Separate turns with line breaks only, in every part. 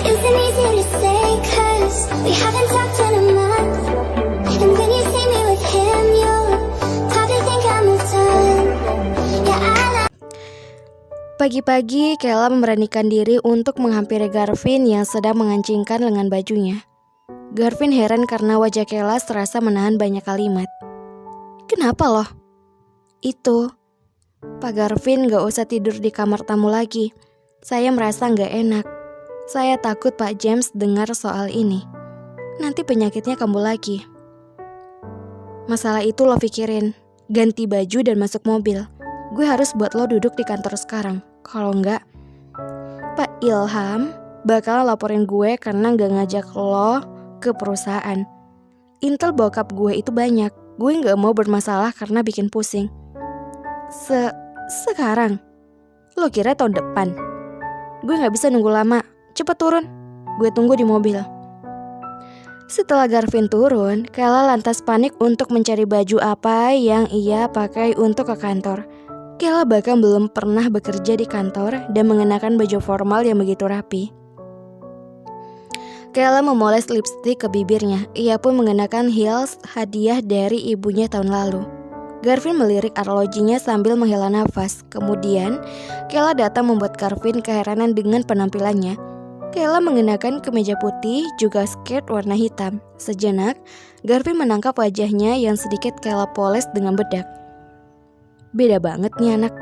Isn't easy to say, 'cause we haven't talked in a month. And when you see me with him, you'll probably think I moved on. Yeah,
Pagi-pagi, Kayla memberanikan diri untuk menghampiri Garvin yang sedang mengancingkan lengan bajunya. Garvin heran karena wajah Kayla serasa menahan banyak kalimat. "Kenapa loh?" "Itu, Pak Garvin gak usah tidur di kamar tamu lagi. Saya merasa gak enak. Saya takut Pak James dengar soal ini. Nanti penyakitnya kambuh lagi." "Masalah itu lo pikirin. Ganti baju dan masuk mobil. Gue harus buat lo duduk di kantor sekarang. Kalau enggak, Pak Ilham bakal laporin gue karena gak ngajak lo ke perusahaan. Intel bokap gue itu banyak. Gue gak mau bermasalah karena bikin pusing." Sekarang? Lo kira tahun depan? Gue gak bisa nunggu lama. Cepet turun. Gue tunggu di mobil." Setelah Garvin turun, Kayla lantas panik untuk mencari baju apa yang ia pakai untuk ke kantor. Kayla bahkan belum pernah bekerja di kantor dan mengenakan baju formal yang begitu rapi. Kayla memoles lipstik ke bibirnya. Ia pun mengenakan heels hadiah dari ibunya tahun lalu. Garvin melirik arlojinya sambil menghela nafas. Kemudian, Kayla datang membuat Garvin keheranan dengan penampilannya. Kayla mengenakan kemeja putih, juga skirt warna hitam. Sejenak, Garvin menangkap wajahnya yang sedikit Kayla poles dengan bedak. Beda banget nih anak.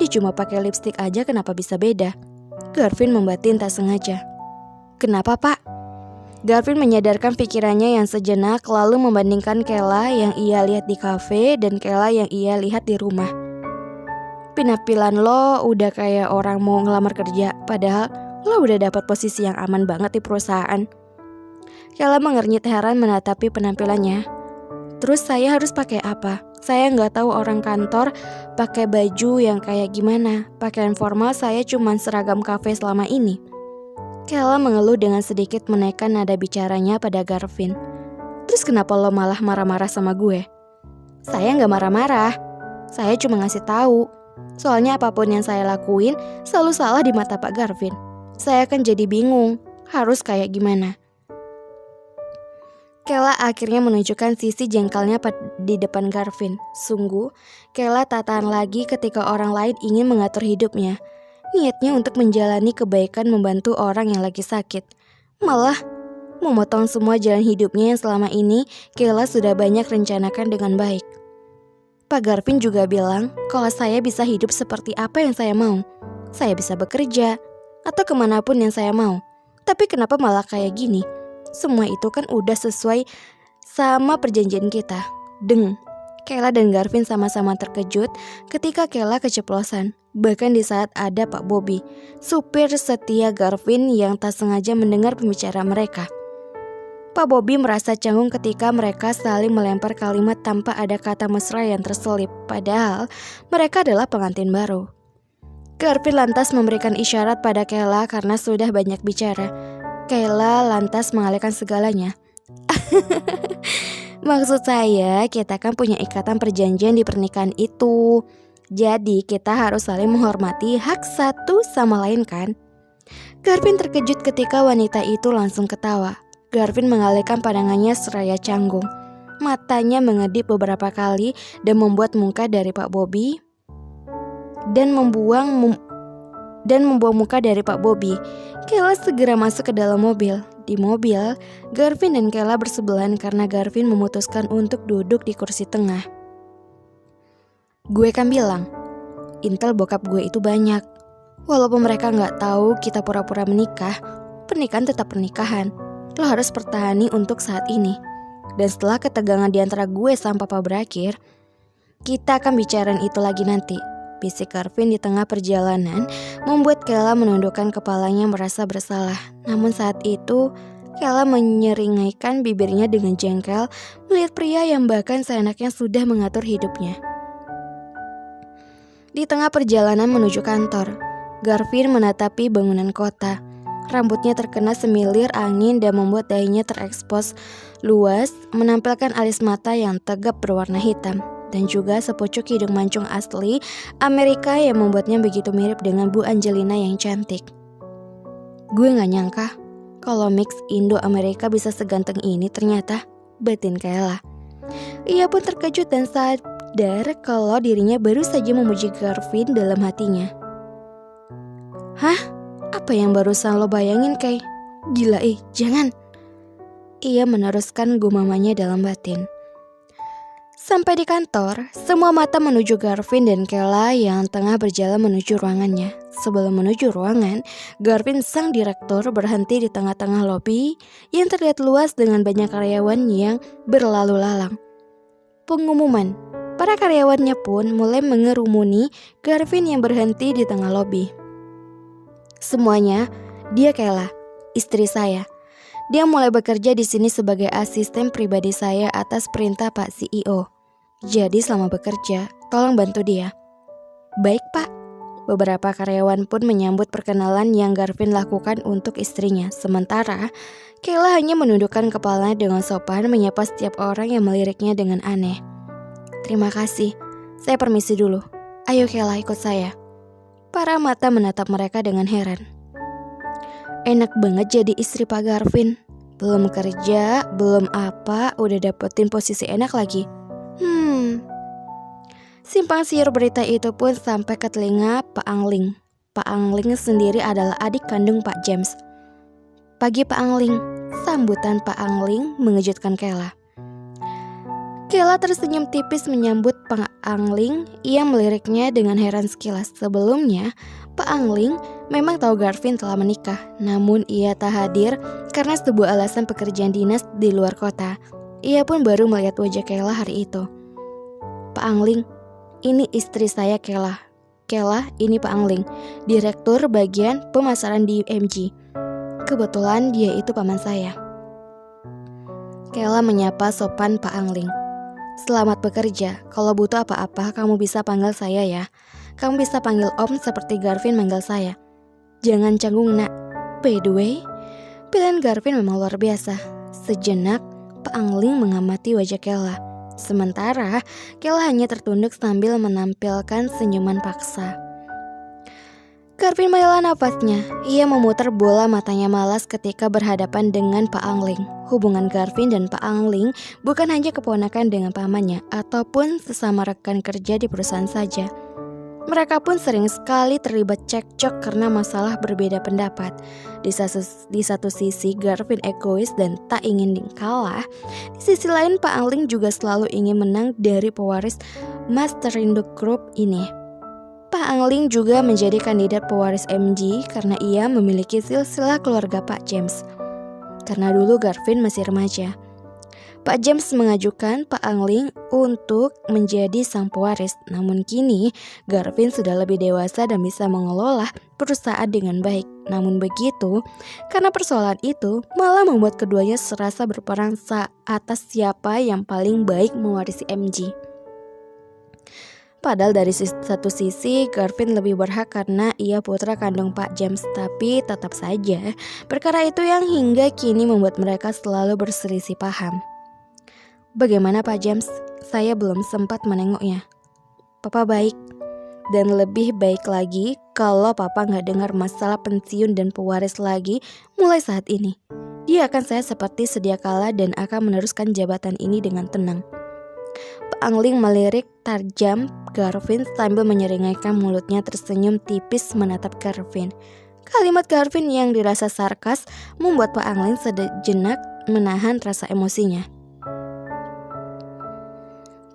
Dia cuma pakai lipstik aja kenapa bisa beda? Garvin membatin tak sengaja. "Kenapa, Pak?" Garvin menyadarkan pikirannya yang sejenak, lalu membandingkan Kayla yang ia lihat di kafe dan Kayla yang ia lihat di rumah. "Penampilan lo udah kayak orang mau ngelamar kerja, padahal lo udah dapat posisi yang aman banget di perusahaan." Kayla mengernyit heran menatapi penampilannya. "Terus saya harus pakai apa? Saya nggak tahu orang kantor pakai baju yang kayak gimana. Pakaian formal saya cuman seragam kafe selama ini." Kayla mengeluh dengan sedikit menaikkan nada bicaranya pada Garvin. "Terus kenapa lo malah marah-marah sama gue?" "Saya nggak marah-marah. Saya cuma ngasih tahu. Soalnya apapun yang saya lakuin selalu salah di mata Pak Garvin. Saya kan jadi bingung harus kayak gimana." Kayla akhirnya menunjukkan sisi jengkelnya di depan Garvin. Sungguh, Kayla tak tahan lagi ketika orang lain ingin mengatur hidupnya. Niatnya untuk menjalani kebaikan membantu orang yang lagi sakit, malah memotong semua jalan hidupnya yang selama ini Kayla sudah banyak rencanakan dengan baik. Pak Garvin juga bilang kalau saya bisa hidup seperti apa yang saya mau. Saya bisa bekerja atau kemanapun yang saya mau. Tapi kenapa malah kayak gini? Semua itu kan udah sesuai sama perjanjian kita. Kayla dan Garvin sama-sama terkejut ketika Kayla keceplosan. Bahkan di saat ada Pak Bobby, supir setia Garvin yang tak sengaja mendengar pembicaraan mereka. Pak Bobby merasa canggung ketika mereka saling melempar kalimat tanpa ada kata mesra yang terselip. Padahal mereka adalah pengantin baru. Garvin lantas memberikan isyarat pada Kayla karena sudah banyak bicara. Kayla lantas mengalihkan segalanya. "Maksud saya, kita kan punya ikatan perjanjian di pernikahan itu. Jadi kita harus saling menghormati hak satu sama lain kan?" Garvin terkejut ketika wanita itu langsung ketawa. Garvin mengalihkan pandangannya seraya canggung. Matanya mengedip beberapa kali dan membuat muka dari Pak Bobby dan membuang muka dari Pak Bobby. Kayla segera masuk ke dalam mobil. Di mobil, Garvin dan Kayla bersebelahan karena Garvin memutuskan untuk duduk di kursi tengah. "Gue kan bilang, intel bokap gue itu banyak. Walaupun mereka gak tahu kita pura-pura menikah, pernikahan tetap pernikahan. Lo harus pertahani untuk saat ini. Dan setelah ketegangan di antara gue sama papa berakhir, kita akan bicarain itu lagi nanti." Bisik Garvin di tengah perjalanan membuat Kayla menundukkan kepalanya merasa bersalah. Namun saat itu, Kayla menyeringaikan bibirnya dengan jengkel melihat pria yang bahkan seenaknya sudah mengatur hidupnya. Di tengah perjalanan menuju kantor, Garvin menatapi bangunan kota. Rambutnya terkena semilir angin dan membuat dahinya terekspos luas, menampilkan alis mata yang tegap berwarna hitam. Dan juga sepucuk hidung mancung asli Amerika yang membuatnya begitu mirip dengan Bu Angelina yang cantik. "Gue gak nyangka Kalau mix Indo-Amerika bisa seganteng ini ternyata, batin Kayla. Ia pun terkejut dan sadar kalau dirinya baru saja memuji Garvin dalam hatinya. Hah? Apa yang barusan lo bayangin, Kay? Gila jangan. Ia meneruskan gumamannya dalam batin. Sampai di kantor, semua mata menuju Garvin dan Kayla yang tengah berjalan menuju ruangannya. Sebelum menuju ruangan, Garvin sang direktur berhenti di tengah-tengah lobi yang terlihat luas dengan banyak karyawan yang berlalu lalang. Pengumuman, para karyawannya pun mulai mengerumuni Garvin yang berhenti di tengah lobi. Semuanya, dia Kayla, istri saya. Dia mulai bekerja di sini sebagai asisten pribadi saya atas perintah Pak CEO. Jadi selama bekerja, tolong bantu dia. Baik, Pak. Beberapa karyawan pun menyambut perkenalan yang Garvin lakukan untuk istrinya. Sementara, Kayla hanya menundukkan kepalanya dengan sopan menyapa setiap orang yang meliriknya dengan aneh. Terima kasih. Saya permisi dulu. Ayo Kayla, ikut saya. Para mata menatap mereka dengan heran. Enak banget jadi istri Pak Garvin. Belum kerja, belum apa, udah dapetin posisi enak lagi. Simpang siur berita itu pun sampai ke telinga Pak Angling. Pak Angling sendiri adalah adik kandung Pak James. Pagi Pak Angling, sambutan Pak Angling mengejutkan Kayla. Kayla tersenyum tipis menyambut Pak Angling. Ia meliriknya dengan heran sekilas. Sebelumnya, Pak Angling memang tahu Garvin telah menikah, namun ia tak hadir karena sebuah alasan pekerjaan dinas di luar kota. Ia pun baru melihat wajah Kayla hari itu. Pak Angling, ini istri saya Kayla. Kayla, ini Pak Angling, direktur bagian pemasaran di MG. Kebetulan dia itu paman saya. Kayla menyapa sopan Pak Angling. Selamat bekerja, kalau butuh apa-apa kamu bisa panggil saya ya. Kamu bisa panggil Om seperti Garvin manggil saya. Jangan canggung nak. By the way, pilihan Garvin memang luar biasa. Sejenak, Pak Angling mengamati wajah Kayla. Sementara, Kayla hanya tertunduk sambil menampilkan senyuman paksa. Garvin menghela nafasnya. Ia memutar bola matanya malas ketika berhadapan dengan Pak Angling. Hubungan Garvin dan Pak Angling bukan hanya keponakan dengan pamannya ataupun sesama rekan kerja di perusahaan saja. Mereka pun sering sekali terlibat cekcok karena masalah berbeda pendapat. Di satu sisi Garvin egois dan tak ingin kalah. Di sisi lain Pak Angling juga selalu ingin menang dari pewaris Masterindo Group ini. Pak Angling juga menjadi kandidat pewaris MG karena ia memiliki silsilah keluarga Pak James. Karena dulu Garvin masih remaja, Pak James mengajukan Pak Angling untuk menjadi sang pewaris. Namun kini Garvin sudah lebih dewasa dan bisa mengelola perusahaan dengan baik. Namun begitu, karena persoalan itu malah membuat keduanya serasa berperang atas siapa yang paling baik mewarisi MG. Padahal dari satu sisi Garvin lebih berhak karena ia putra kandung Pak James. Tapi tetap saja perkara itu yang hingga kini membuat mereka selalu berselisih paham. Bagaimana Pak James? Saya belum sempat menengoknya. Papa baik. Dan lebih baik lagi kalau Papa gak dengar masalah pensiun dan pewaris lagi mulai saat ini. Dia akan saya seperti sedia kala dan akan meneruskan jabatan ini dengan tenang. Pak Angling melirik tajam Garvin sambil menyeringai mulutnya tersenyum tipis menatap Garvin. Kalimat Garvin yang dirasa sarkas membuat Pak Angling sejenak menahan rasa emosinya.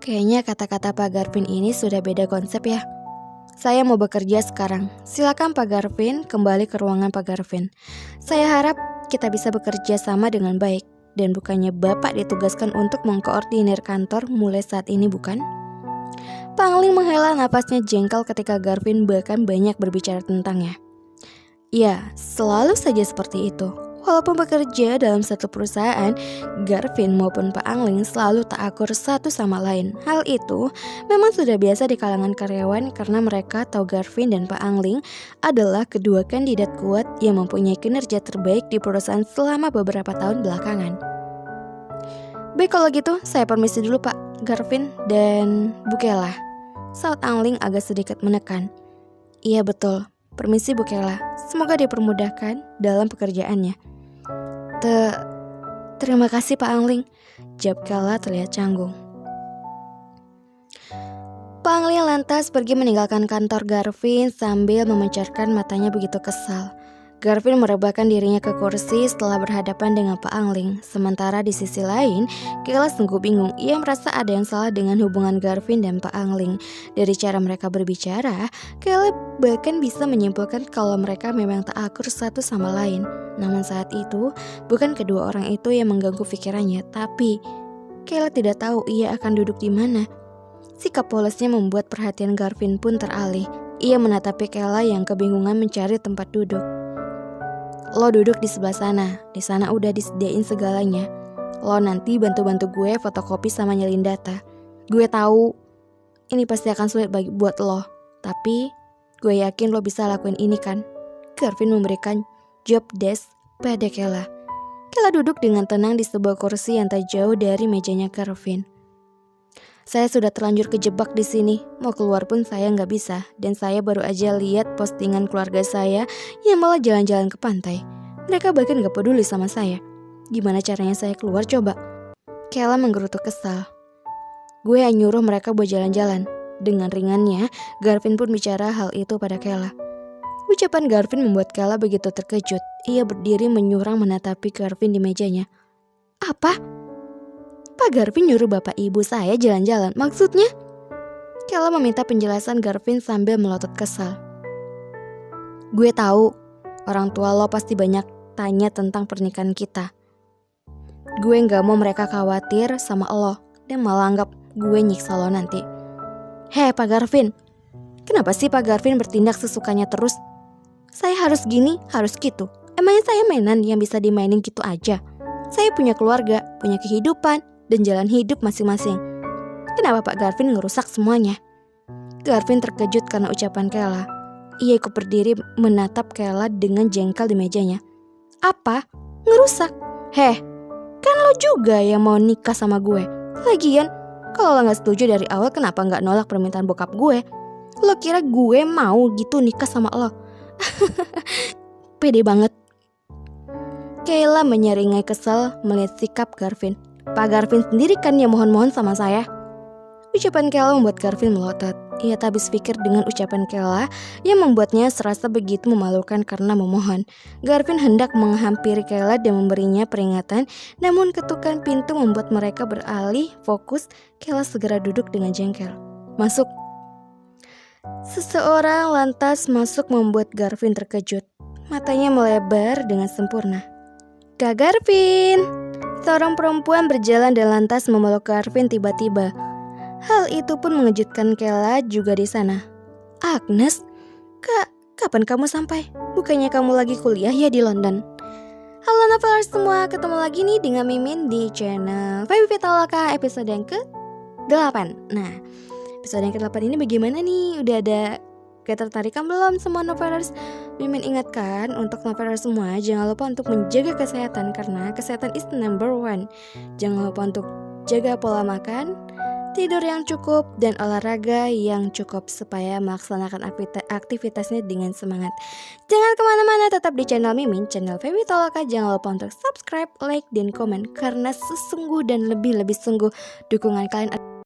Kayaknya kata-kata Pak Garvin ini sudah beda konsep ya. Saya mau bekerja sekarang. Silakan Pak Garvin kembali ke ruangan Pak Garvin. Saya harap kita bisa bekerja sama dengan baik. Dan bukannya Bapak ditugaskan untuk mengkoordinir kantor mulai saat ini, bukan? Pak Angling menghela napasnya jengkel ketika Garvin bahkan banyak berbicara tentangnya. Ya, selalu saja seperti itu. Walaupun bekerja dalam satu perusahaan, Garvin maupun Pak Angling selalu tak akur satu sama lain. Hal itu memang sudah biasa di kalangan karyawan karena mereka tahu Garvin dan Pak Angling adalah kedua kandidat kuat yang mempunyai kinerja terbaik di perusahaan selama beberapa tahun belakangan. Baik kalau gitu, saya permisi dulu Pak Garvin dan Bu Kayla. Saut Angling agak sedikit menekan. Iya betul, permisi Bu Kayla. Semoga dipermudahkan dalam pekerjaannya. Terima kasih Pak Angling, jawab Kela terlihat canggung. Pak Angling lantas pergi meninggalkan kantor Garvin sambil memancarkan matanya begitu kesal. Garvin merebahkan dirinya ke kursi setelah berhadapan dengan Pak Angling. Sementara di sisi lain, Kela sungguh bingung. Ia merasa ada yang salah dengan hubungan Garvin dan Pak Angling. Dari cara mereka berbicara, Kela bahkan bisa menyimpulkan kalau mereka memang tak akur satu sama lain. Namun saat itu, bukan kedua orang itu yang mengganggu pikirannya, tapi Kela tidak tahu ia akan duduk di mana. Sikap polosnya membuat perhatian Garvin pun teralih. Ia menatapi Kela yang kebingungan mencari tempat duduk. Lo duduk di sebelah sana. Di sana udah disediain segalanya. Lo nanti bantu-bantu gue fotokopi sama nyalin data. Gue tahu ini pasti akan sulit buat lo, tapi gue yakin lo bisa lakuin ini kan. Garvin memberikan job desk pada Kela. Kela duduk dengan tenang di sebuah kursi yang tak jauh dari mejanya Garvin. Saya sudah terlanjur kejebak di sini. Mau keluar pun saya nggak bisa. Dan saya baru aja lihat postingan keluarga saya yang malah jalan-jalan ke pantai. Mereka bahkan nggak peduli sama saya. Gimana caranya saya keluar coba? Kela menggerutu kesal. Gue yang nyuruh mereka buat jalan-jalan. Dengan ringannya, Garvin pun bicara hal itu pada Kela. Ucapan Garvin membuat Kela begitu terkejut. Ia berdiri menyurang menatapi Garvin di mejanya. Apa? Pak Garvin nyuruh bapak ibu saya jalan-jalan, maksudnya? Kela meminta penjelasan Garvin sambil melotot kesal. Gue tahu, orang tua lo pasti banyak tanya tentang pernikahan kita. Gue gak mau mereka khawatir sama lo dan malah anggap gue nyiksa lo nanti. Hei Pak Garvin, kenapa sih Pak Garvin bertindak sesukanya terus? Saya harus gini, harus gitu. Emangnya saya mainan yang bisa dimainin gitu aja? Saya punya keluarga, punya kehidupan, dan jalan hidup masing-masing. Kenapa Pak Garvin ngerusak semuanya? Garvin terkejut karena ucapan Kela. Ia ikut berdiri menatap Kela dengan jengkel di mejanya. Apa? Ngerusak? Heh, kan lo juga yang mau nikah sama gue. Lagian, kalau lo gak setuju dari awal, kenapa gak nolak permintaan bokap gue? Lo kira gue mau gitu nikah sama lo? Pede banget. Kela menyeringai kesal melihat sikap Garvin. Pak Garvin sendiri kan yang mohon-mohon sama saya. Ucapan Kela membuat Garvin melotot. Ia tak habis pikir dengan ucapan Kela yang membuatnya serasa begitu memalukan karena memohon. Garvin hendak menghampiri Kela dan memberinya peringatan, namun ketukan pintu membuat mereka beralih fokus. Kela segera duduk dengan jengkel. Masuk. Seseorang lantas masuk membuat Garvin terkejut. Matanya melebar dengan sempurna. Kak Garvin! Seorang perempuan berjalan dan lantas memeluk Garvin tiba-tiba. Hal itu pun mengejutkan Kela juga di sana. Agnes, Kak, kapan kamu sampai? Bukannya kamu lagi kuliah ya di London? Halo Novelers semua, ketemu lagi nih dengan Mimin di channel Feby Pitaloka episode yang ke-8. Nah, episode yang ke-8 ini bagaimana nih? Udah ada ketertarikan belum semua Novelers? Mimin ingatkan untuk Novelers semua, jangan lupa untuk menjaga kesehatan karena kesehatan is number one. Jangan lupa untuk jaga pola makan, tidur yang cukup, dan olahraga yang cukup supaya melaksanakan aktivitasnya dengan semangat. Jangan kemana-mana, tetap di channel Mimin, channel Feby Pitaloka. Jangan lupa untuk subscribe, like, dan komen karena sesungguh dan lebih-lebih sungguh dukungan kalian